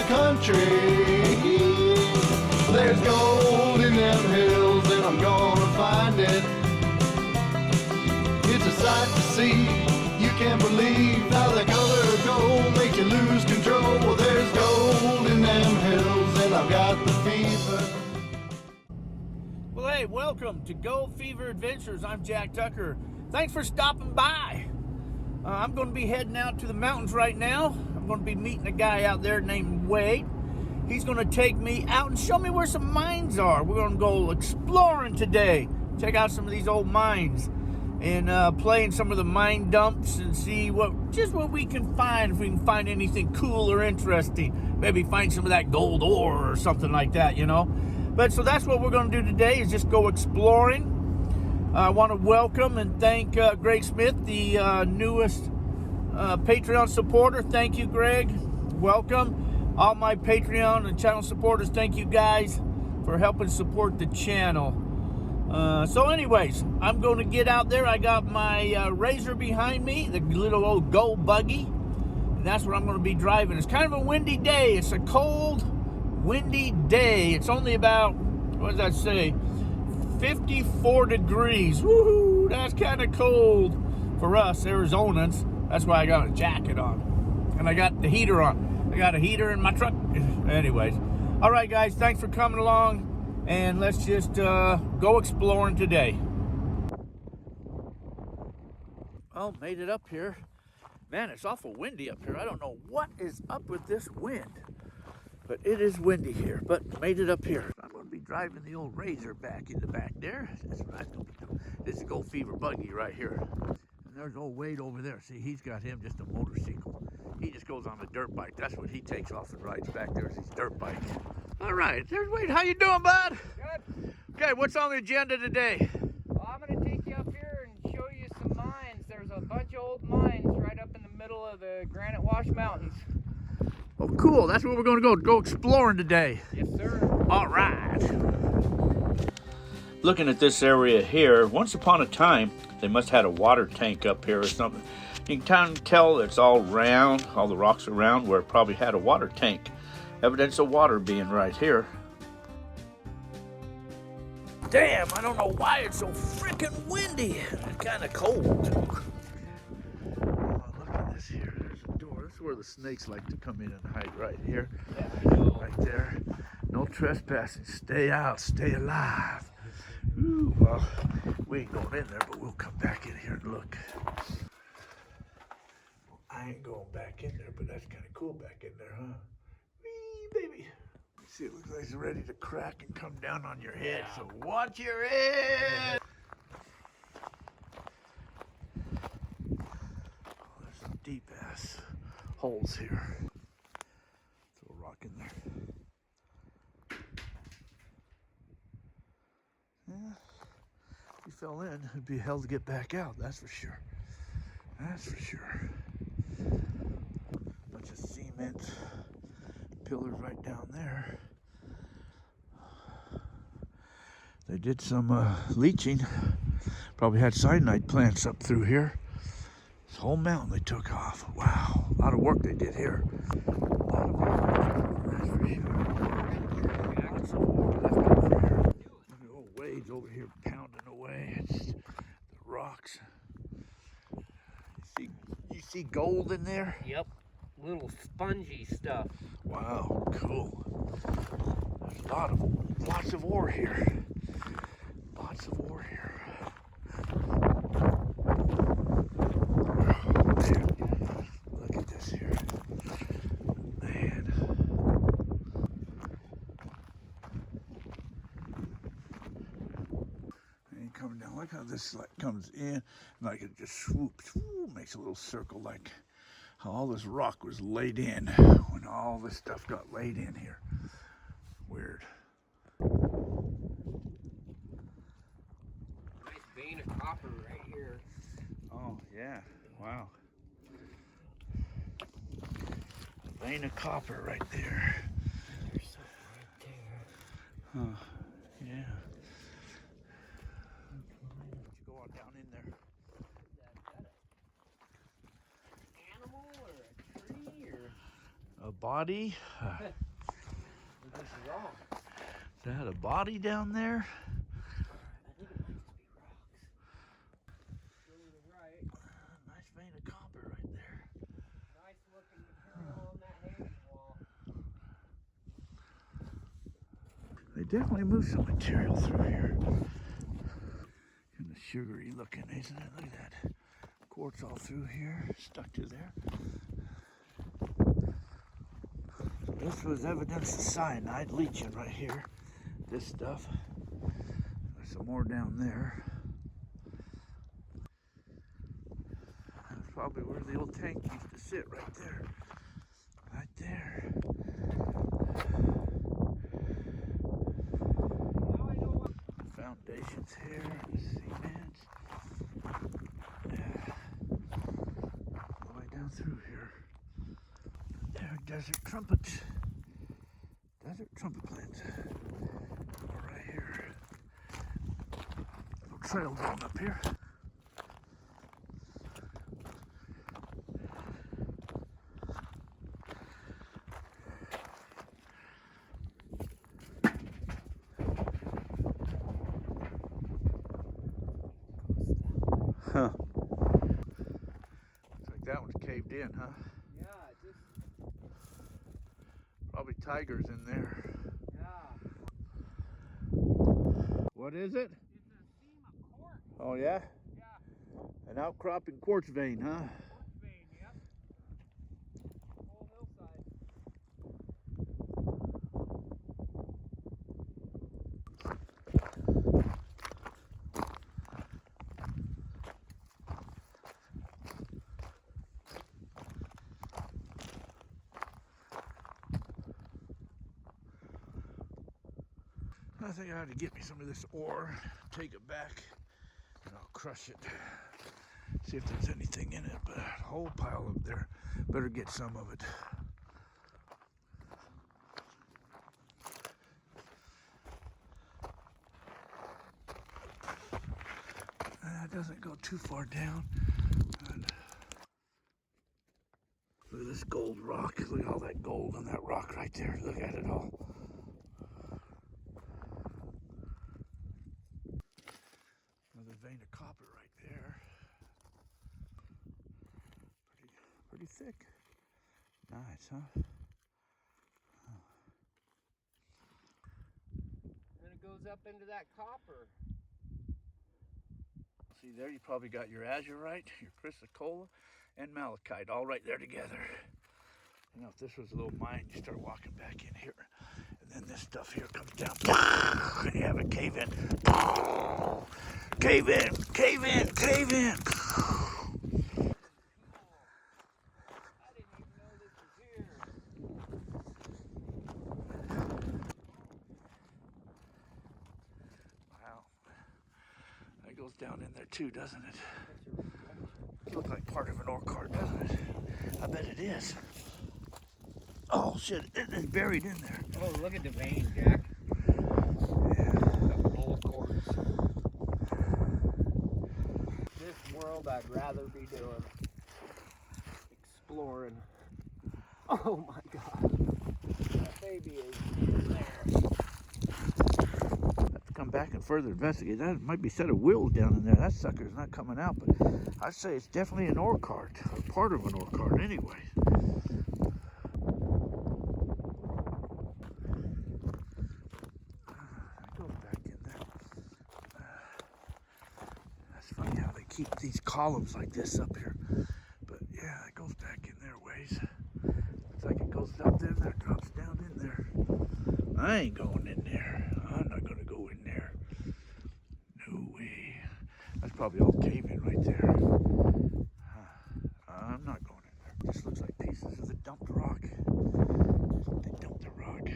country. There's gold in them hills and I'm gonna find it. It's a sight to see, you can't believe how the color of gold makes you lose control. Well, there's gold in them hills and I've got the fever. Well, hey, welcome to Gold Fever Adventures. I'm Jack Tucker. Thanks for stopping by. I'm going to be heading out to the mountains right now. I'm going to be meeting a guy out there named Wade. He's going to take me out and show me where some mines are. We're going to go exploring today. Check out some of these old mines and play in some of the mine dumps and see what we can find, if we can find anything cool or interesting. Maybe find some of that gold ore or something like that, you know. But so that's what we're going to do today, is just go exploring. I want to welcome and thank Greg Smith, the newest Patreon supporter. Thank you, Greg. Welcome. All my Patreon and channel supporters, thank you guys for helping support the channel. So anyways, I'm going to get out there. I got my Razor behind me, the little old gold buggy. And that's what I'm going to be driving. It's kind of a windy day. It's a cold, windy day. It's only about, what does that say, 54 degrees. Woohoo! That's kind of cold for us Arizonans. That's why I got a jacket on. And I got the heater on. I got a heater in my truck. Anyways. All right, guys. Thanks for coming along. And let's just go exploring today. Oh, made it up here. Man, it's awful windy up here. I don't know what is up with this wind. But it is windy here. But made it up here. I'm going to be driving the old Razor back in the back there. That's what I'm going to be doing. This is a Gold Fever buggy right here. And there's old Wade over there. See, he's got him just a motorcycle. He just goes on a dirt bike. That's what he takes off and rides back there, is his dirt bike. All right, there's Wade. How you doing, bud? Good. Okay, what's on the agenda today? Well, I'm going to take you up here and show you some mines. There's a bunch of old mines right up in the middle of the Granite Wash Mountains. Oh, cool. That's where we're going to go exploring today. Yes, sir. All right. Looking at this area here, once upon a time, they must have had a water tank up here or something. You can kind of tell it's all round, all the rocks are round, where it probably had a water tank. Evidence of water being right here. Damn, I don't know why it's so freaking windy. It's kind of cold, too. Oh, look at this here. There's a door. This is where the snakes like to come in and hide, right here. Right there. No trespassing. Stay out. Stay alive. Ooh, well, we ain't going in there, but we'll come back in here and look. I ain't going back in there, but that's kind of cool back in there, huh? Wee, baby. See, it looks like it's ready to crack and come down on your head, so watch your head! Oh, there's some deep-ass holes here. Throw a rock in there. Yeah, if you fell in, it'd be hell to get back out, that's for sure. That's for sure. Bunch of cement pillars right down there. They did some leaching. Probably had cyanide plants up through here. This whole mountain they took off. Wow, a lot of work they did here. A lot of work, that's for sure. Lots of work left over here. Look at old Wade's over here pounding away. It's the rocks. You see gold in there? Yep. Little spongy stuff. Wow, cool. There's lots of ore here. Lots of ore here. Man, look at this here. Man. And coming down, look how this like comes in, like it just swoops, makes a little circle, like how all this rock was laid in when all this stuff got laid in here. Weird. Nice vein of copper right here. Oh, yeah. Wow. A vein of copper right there. There's something right there. Huh. Yeah. Let's go on down in there. Is that an animal or a tree or? a body. This is wrong. Is that a body down there? I think it might just be rocks. Go to the right. Nice vein of copper right there. Nice looking material on that hanging wall. They definitely moved some material through here. Kind of sugary looking, isn't it? Look at that. Quartz all through here, stuck to there. This was evidence of cyanide leaching right here. This stuff. There's some more down there. That's probably where the old tank used to sit, right there. Right there. Now I know what. Foundations here, cement. Yeah. All the way down through here. There, desert trumpet. Desert trumpet plants. Right here. Little trail going up here. Huh. Looks like that one's caved in, huh? Yeah, just. Probably tigers in there. Yeah. What is it? It's a seam of quartz. Oh, yeah? Yeah. An outcropping quartz vein, huh? Quartz vein, yep. Whole hillside. I think I ought to get me some of this ore, take it back, and I'll crush it. See if there's anything in it, but a whole pile up there. Better get some of it. It doesn't go too far down. And look at this gold rock. Look at all that gold on that rock right there. Look at it all. Another vein of copper right there. Pretty thick. Nice, huh? Then it goes up into that copper. See there, you probably got your azurite, your chrysocolla, and malachite all right there together. You know, if this was a little mine, you start walking back in here, and then this stuff here comes down, and you have a cave in. Cave in, cave in, cave in. I didn't even know this was here. Wow. That goes down in there too, doesn't it? It looks like part of an ore cart, doesn't it? I bet it is. Oh shit, it's buried in there. Oh, look at the vein, Jack. Yeah. Old quartz. This world I'd rather be doing. Exploring. Oh my god. That baby is there. Have to come back and further investigate. That might be a set of wheels down in there. That sucker's not coming out, but I'd say it's definitely an ore cart, or part of an ore cart anyway. That goes back in there. That's funny how they keep these columns like this up here. But yeah, it goes back in there ways. Looks like it goes up there and that drops down in there. I ain't going in there. I'm not gonna go in there. No way. That's probably all cave-in right there. I'm not going in there. Just looks like pieces of the dumped rock. They dumped the rock.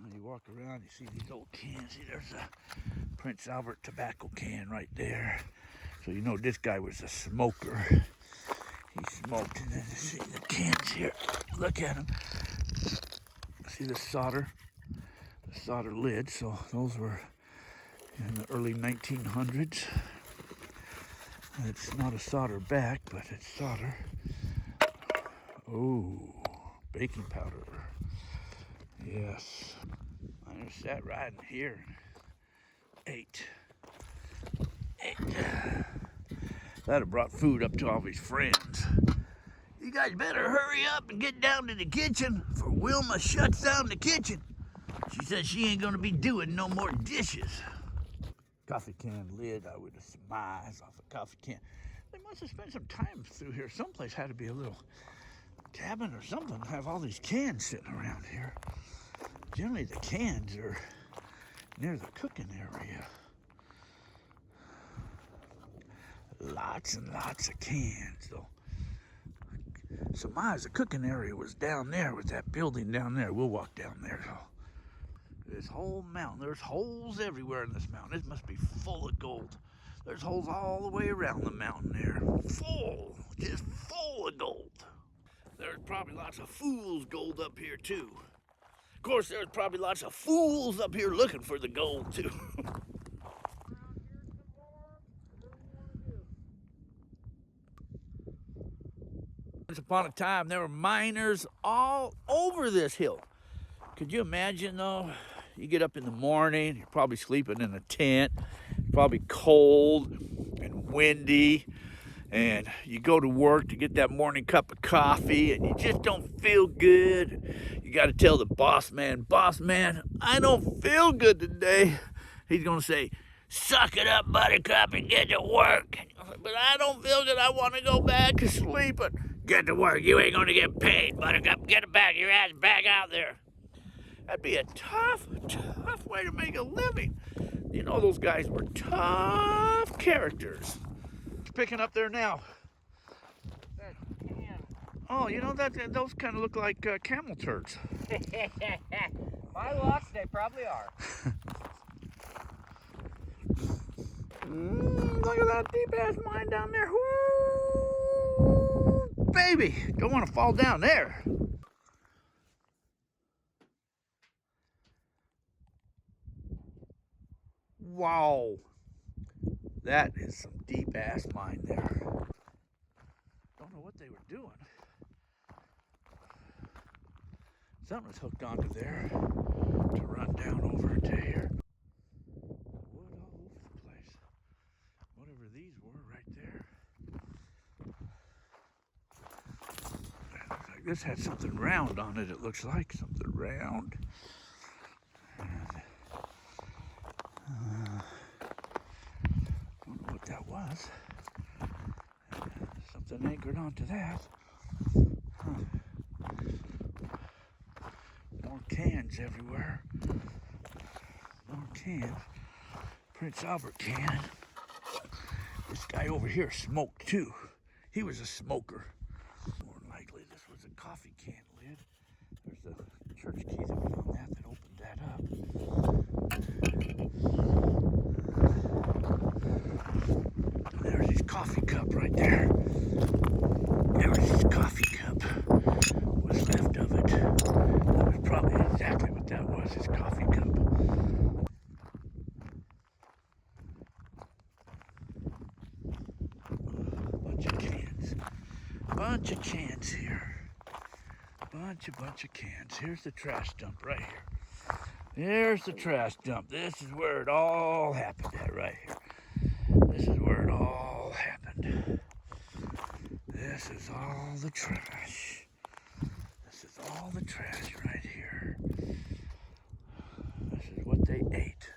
When you walk around, you see these old cans. See, there's a Prince Albert tobacco can right there. So you know this guy was a smoker. He smoked, and then you see the cans here. Look at them. See the solder lid. So those were in the early 1900s. It's not a solder back, but it's solder. Oh, baking powder. Yes. I just sat right in here and ate. That'd have brought food up to all his friends. You guys better hurry up and get down to the kitchen, for Wilma shuts down the kitchen. She says she ain't gonna be doing no more dishes. Coffee can lid, I would surmise, off a coffee can. They must have spent some time through here. Someplace had to be a little cabin or something, have all these cans sitting around here. Generally the cans are near the cooking area. Lots and lots of cans, though. Surmise the cooking area was down there with that building down there. We'll walk down there. So this whole mountain, there's holes everywhere in this mountain. It must be full of gold. There's holes all the way around the mountain there. Full, just full of gold. There's probably lots of fool's gold up here too. Of course, there's probably lots of fools up here looking for the gold too. Once upon a time, there were miners all over this hill. Could you imagine, though? You get up in the morning, you're probably sleeping in a tent, probably cold and windy, and you go to work to get that morning cup of coffee, and you just don't feel good. You got to tell the boss man, I don't feel good today. He's going to say, suck it up, buttercup, and get to work. But I don't feel good. I want to go back to sleep. But get to work. You ain't going to get paid, buttercup. Get it back. Your ass back out there. That'd be a tough way to make a living. You know, those guys were tough characters. It's picking up there now. That can. Oh, you know, those kind of look like camel turds. My luck, they probably are. Look at that deep-ass mine down there. Woo, baby, don't want to fall down there. Wow, that is some deep-ass mine there. Don't know what they were doing. Something was hooked onto there to run down over into here. Wood all over the place. Whatever these were right there. Looks like this had something round on it. It looks like something round. Don't know what that was. Something anchored onto that. Huh. More cans everywhere. More cans. Prince Albert can. This guy over here smoked too. He was a smoker. More than likely this was a coffee can lid. There's the church key that was on that opened that up. There's his coffee cup right there. There was his coffee cup. What's left of it. That was probably exactly what that was, his coffee cup. Bunch of cans here. Bunch of cans. Here's the trash dump right here. There's the trash dump. This is where it all happened at right here. This is where it all happened. This is all the trash. This is all the trash right here. This is what they ate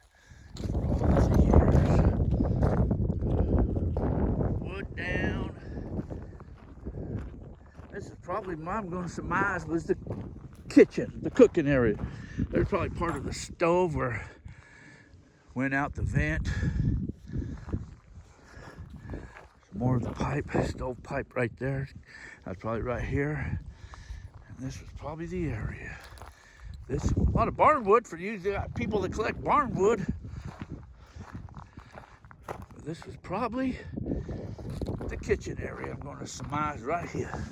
for all the years. Wood down. This is probably, I'm going to surmise, was the kitchen, the cooking area. There's probably part of the stove where went out the vent. More of the pipe, stove pipe right there. That's probably right here. And this was probably the area. This, a lot of barnwood for you people that collect barnwood. But this was probably the kitchen area, I'm going to surmise right here.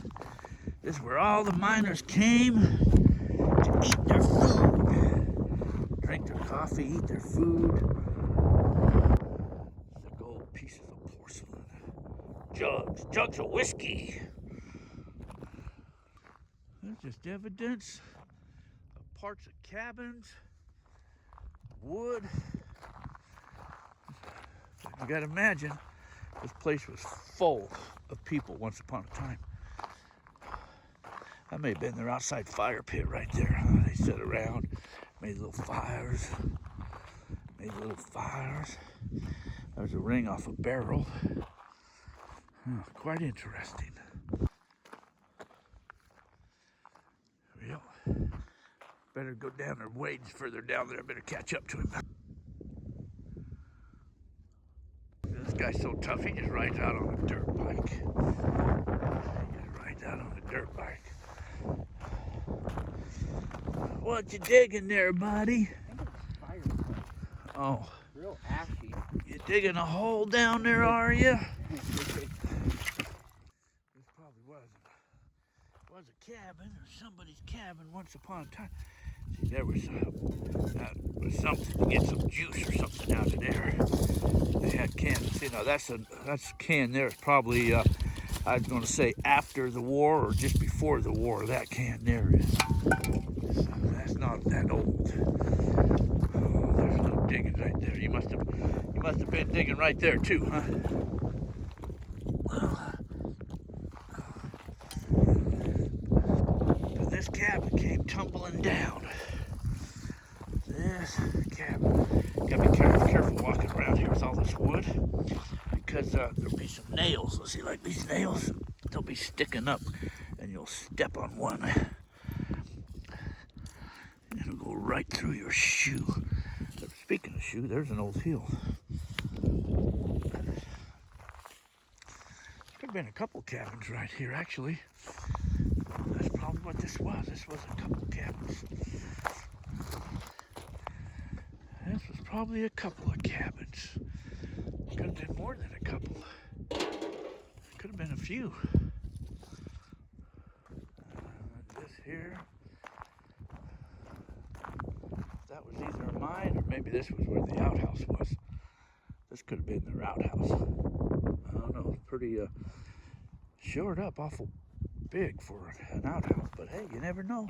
This is where all the miners came to eat their food. Drink their coffee, eat their food. The gold pieces of porcelain. jugs of whiskey. There's just evidence of parts of cabins, wood. You gotta imagine this place was full of people once upon a time. That may have been their outside fire pit right there. They sat around, made little fires. There's a ring off a barrel. Quite interesting. Well, better go down there. Wade's further down there. I better catch up to him. This guy's so tough, he just rides out on a dirt bike. What you digging there, buddy? I think it was fire. Oh. Real ashy. You digging a hole down there, are you? This probably was a cabin, or somebody's cabin once upon a time. See, there was something to get some juice or something out of there. They had cans. See, now that's a can there. It's probably I was going to say after the war or just before the war. That can there is. So that's not that old. Oh, there's a little digging right there. You must have been digging right there too, huh? But this cabin came tumbling down. This cabin. Gotta be careful walking around here with all this wood, because there'll be some nails. Let's see, like these nails, they'll be sticking up, and you'll step on one. And it'll go right through your shoe. Speaking of shoe, there's an old hill. Could have been a couple cabins right here, actually. That's probably what this was. This was a couple cabins. This was probably a couple of cabins. Could have been more than a couple. Could have been a few. This here. That was either a mine or maybe this was where the outhouse was. This could have been their outhouse. I don't know. It's pretty shored up, awful big for an outhouse. But hey, you never know.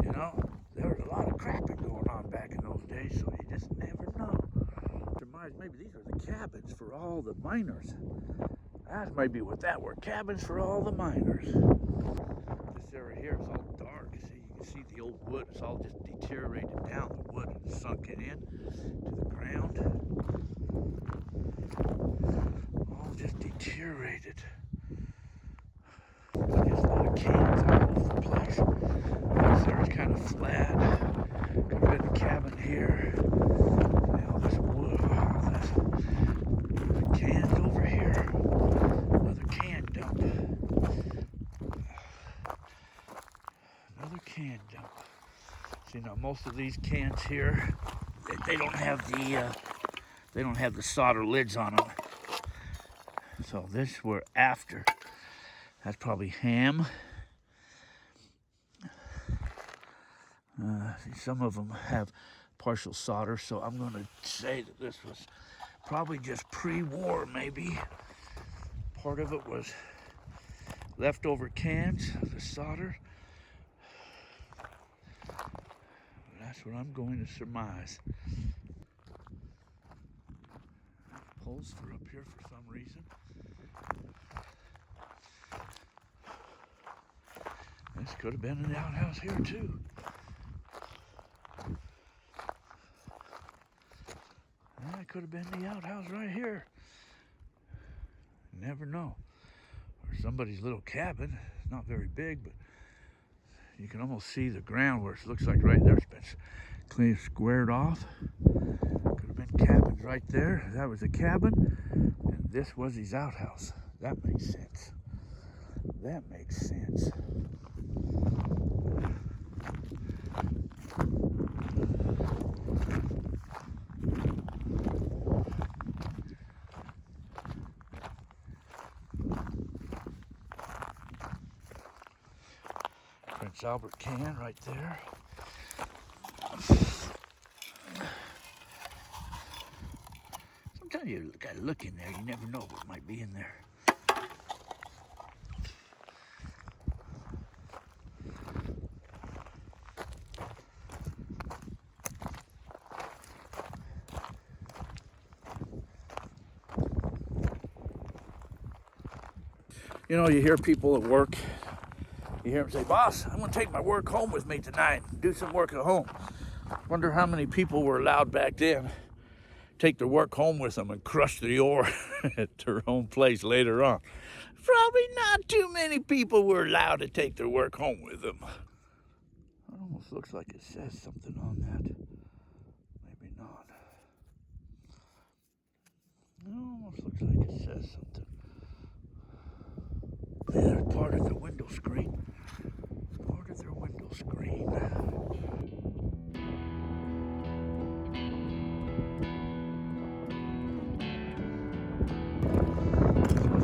You know, there was a lot of crapping going on back in those days, so you just never know. Maybe these are the cabins for all the miners. That might be what that were. Cabins for all the miners. This area here is all dark. See, you can see the old wood. It's all just deteriorated down. The wood and sunk it in to the ground. All just deteriorated. There's a lot of cans all over the place. This area's kind of flat. Could have been a cabin here. All this wood. Cans over here. Another can dump. Another can dump. See, now most of these cans here, they don't have the solder lids on them. So this were after. That's probably ham. See, some of them have partial solder, so I'm going to say that this was probably just pre-war, maybe. Part of it was leftover cans of the solder. That's what I'm going to surmise. Holes through up here for some reason. This could have been in the outhouse here too. That could have been the outhouse right here. You never know. Or somebody's little cabin. It's not very big, but you can almost see the ground where it looks like right there it's been clean squared off. Could have been cabins right there. That was a cabin, and this was his outhouse. That makes sense. That makes sense. Prince Albert can right there. Sometimes you gotta look in there, you never know what might be in there. You know, you hear people at work, you hear them say, boss, I'm gonna take my work home with me tonight, do some work at home. Wonder how many people were allowed back then take their work home with them and crush the ore at their own place later on. Probably not too many people were allowed to take their work home with them. It almost looks like it says something on that. Maybe not. It almost looks like it says something. They're part of the window screen. Part of their window screen.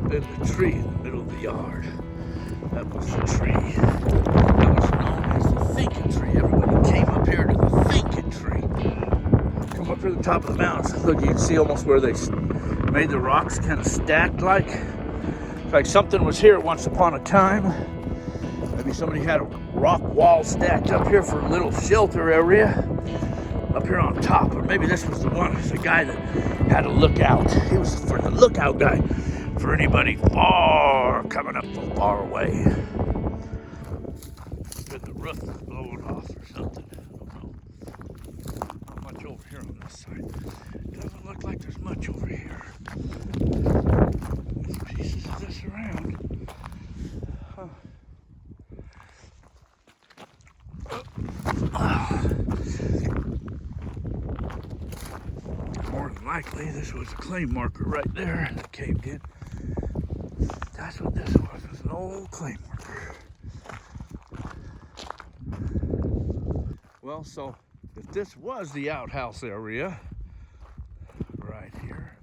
Been the tree in the middle of the yard. That was the tree. That was known as the thinking tree. Everybody came up here to the thinking tree. Come up to the top of the mountains. Look, you can see almost where they made the rocks kind of stacked like. Like something was here once upon a time. Maybe somebody had a rock wall stacked up here for a little shelter area. Up here on top. Or maybe this was the guy that had a lookout. He was for the lookout guy. For anybody coming up from far away. Could the roof is blowing off or something? I don't know. Not much over here on this side. Doesn't look like there's much over here. There's pieces of this around. More than likely, this was a clay marker right there that caved in. That's what this was. It was an old clay marker. Well, so if this was the outhouse area right here,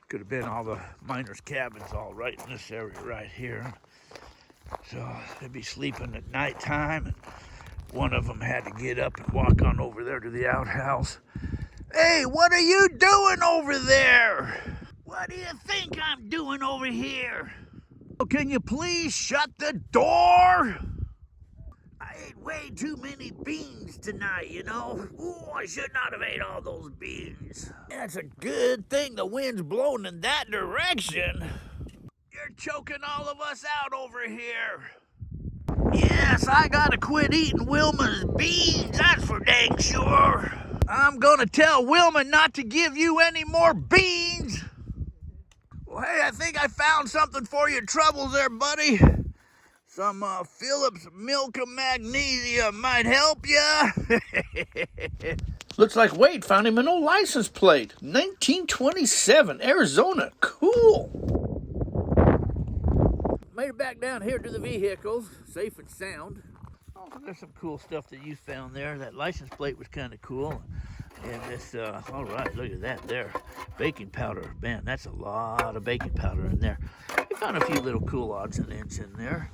could have been all the miners' cabins all right in this area right here. So they'd be sleeping at nighttime, and one of them had to get up and walk on over there to the outhouse. Hey, what are you doing over there? What do you think I'm doing over here? Oh, can you please shut the door? I ate way too many beans tonight, you know. Ooh, I should not have ate all those beans. That's a good thing the wind's blowing in that direction. You're choking all of us out over here. Yes, I gotta quit eating Wilma's beans, that's for dang sure. I'm gonna tell Wilma not to give you any more beans. Well, hey, I think I found something for your troubles there, buddy. Some Phillips milk of magnesia might help ya. Looks like Wade found him an old license plate. 1927, Arizona. Cool. Made it back down here to the vehicles, safe and sound. Oh, there's some cool stuff that you found there. That license plate was kind of cool. And this, all right, look at that there. Baking powder. Man, that's a lot of baking powder in there. We found a few little cool odds and ends in there.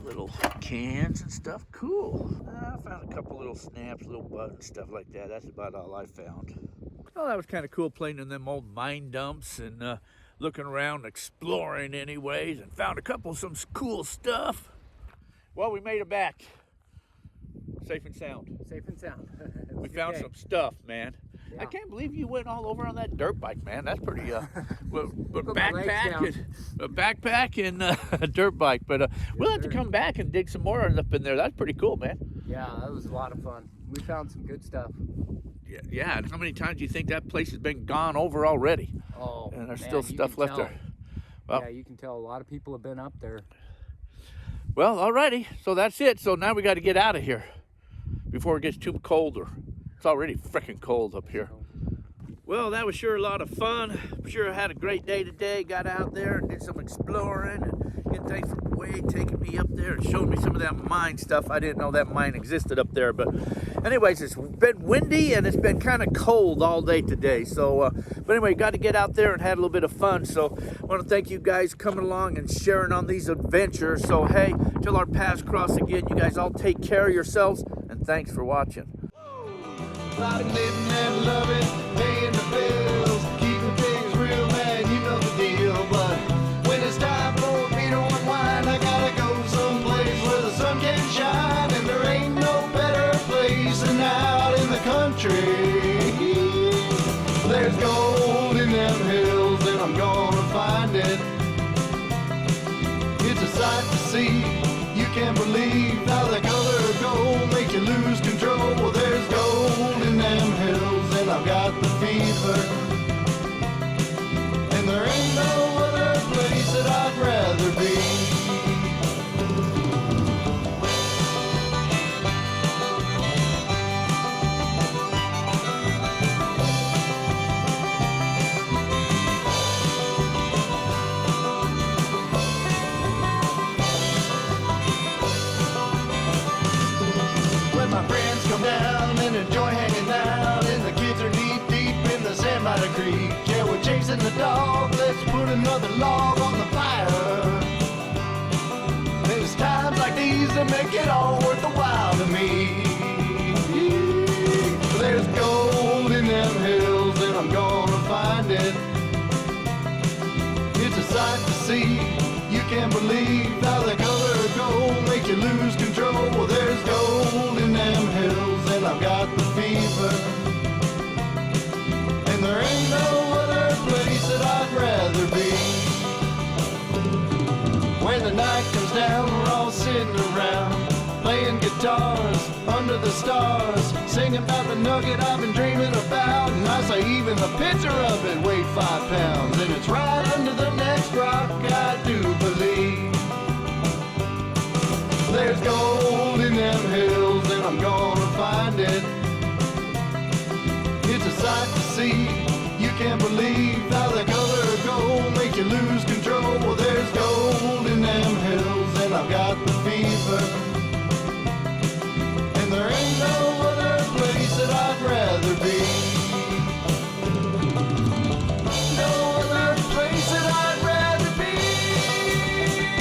Little cans and stuff. Cool. I found a couple little snaps, little buttons, stuff like that. That's about all I found. Well, that was kind of cool playing in them old mine dumps and looking around, exploring anyways, and found a couple of some cool stuff. Well, we made it back. Safe and sound. Safe and sound. We found some stuff, man. Yeah. I can't believe you went all over on that dirt bike, man. That's pretty, backpack and a dirt bike. But we'll have to come back and dig some more up in there. That's pretty cool, man. Yeah, that was a lot of fun. We found some good stuff. Yeah, and how many times do you think that place has been gone over already? Oh, and there's man, still stuff left there. Well, yeah, you can tell a lot of people have been up there. Well, alrighty. So that's it. So now we got to get out of here before it gets too colder. It's already freaking cold up here. Well, that was sure a lot of fun. I'm sure I had a great day today. Got out there and did some exploring. And again, thanks for Wade taking me up there and showing me some of that mine stuff. I didn't know that mine existed up there. But anyways, it's been windy and it's been kind of cold all day today. So, but anyway, got to get out there and had a little bit of fun. So I want to thank you guys coming along and sharing on these adventures. So, hey, till our paths cross again, you guys all take care of yourselves. And thanks for watching. I've been living and loving, paying the bills, keeping things real, man, you know the deal. But when it's time for me to unwind, I gotta go someplace where the sun can shine. And there ain't no better place than out in the country. There's gold in them hills and I'm gonna find it. sight to see. You can't believe how the color of gold makes you lose control. Well, there's gold in them hills, and I've got the fever. And there ain't no other place that I'd rather be. My friends come down and enjoy hanging out, and the kids are knee deep in the sand by the creek. Yeah, we're chasing the dog, let's put another log on the fire. There's times like these that make it all worth the while to me. There's gold in them hills, and I'm gonna find it. It's a sight to see. You can't believe how the color of gold makes you lose control. Well, there's gold in them hills, and I've got the fever. And there ain't no other place that I'd rather be. When the night comes down, we're all sitting around, playing guitars under the stars, singing about the nugget I've been dreaming about. And I say even the picture of it weighed 5 pounds, and it's right under the next rock, I do believe. There's gold in them hills, and I'm gonna find it. It's a sight to see. You can't believe how the color of gold makes you lose control. Well, there's gold